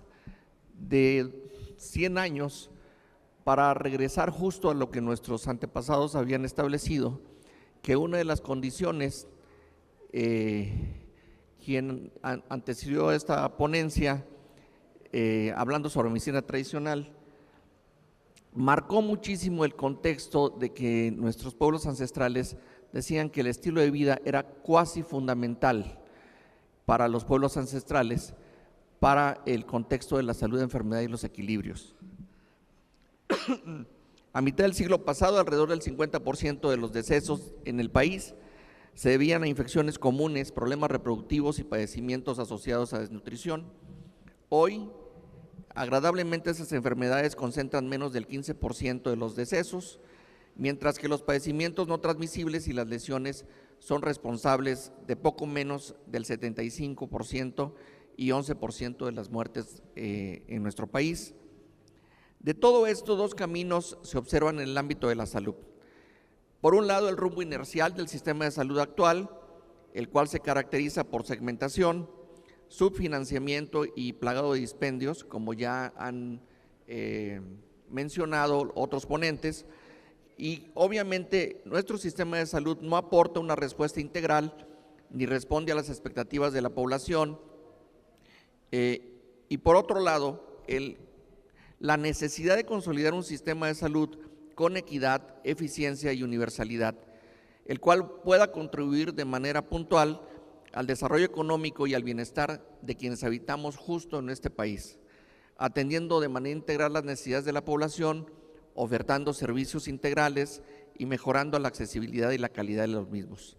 de 100 años para regresar justo a lo que nuestros antepasados habían establecido, que una de las condiciones, quien antecedió esta ponencia, hablando sobre medicina tradicional, marcó muchísimo el contexto de que nuestros pueblos ancestrales decían que el estilo de vida era cuasi fundamental para los pueblos ancestrales, para el contexto de la salud, enfermedad y los equilibrios. A mitad del siglo pasado, alrededor del 50% de los decesos en el país se debían a infecciones comunes, problemas reproductivos y padecimientos asociados a desnutrición. Hoy, agradablemente, esas enfermedades concentran menos del 15% de los decesos, mientras que los padecimientos no transmisibles y las lesiones son responsables de poco menos del 75% y 11% de las muertes en nuestro país. De todo esto, dos caminos se observan en el ámbito de la salud. Por un lado, el rumbo inercial del sistema de salud actual, el cual se caracteriza por segmentación, subfinanciamiento y plagado de dispendios, como ya han mencionado otros ponentes, y obviamente nuestro sistema de salud no aporta una respuesta integral ni responde a las expectativas de la población, y por otro lado, la necesidad de consolidar un sistema de salud con equidad, eficiencia y universalidad, el cual pueda contribuir de manera puntual al desarrollo económico y al bienestar de quienes habitamos justo en este país, atendiendo de manera integral las necesidades de la población, ofertando servicios integrales y mejorando la accesibilidad y la calidad de los mismos.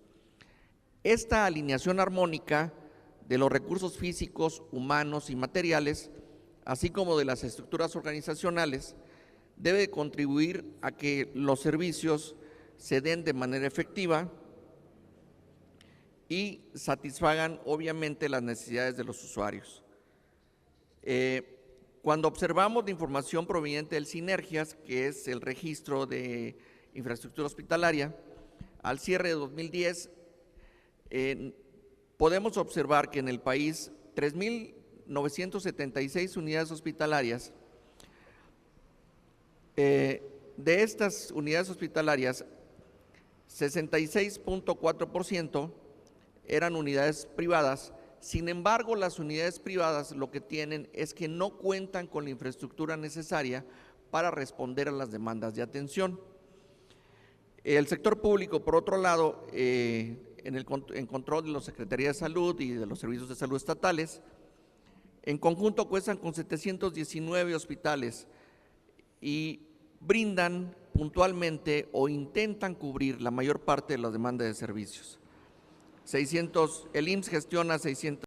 Esta alineación armónica de los recursos físicos, humanos y materiales, así como de las estructuras organizacionales, debe contribuir a que los servicios se den de manera efectiva y satisfagan obviamente las necesidades de los usuarios. Cuando observamos la información proveniente del Sinergias, que es el registro de infraestructura hospitalaria, al cierre de 2010, podemos observar que en el país 3.976 unidades hospitalarias. De estas unidades hospitalarias, 66.4% eran unidades privadas. Sin embargo, las unidades privadas lo que tienen es que no cuentan con la infraestructura necesaria para responder a las demandas de atención. El sector público, por otro lado, en control de la Secretaría de Salud y de los servicios de salud estatales, en conjunto cuentan con 719 hospitales, y brindan puntualmente o intentan cubrir la mayor parte de la demanda de servicios. El IMSS gestiona 600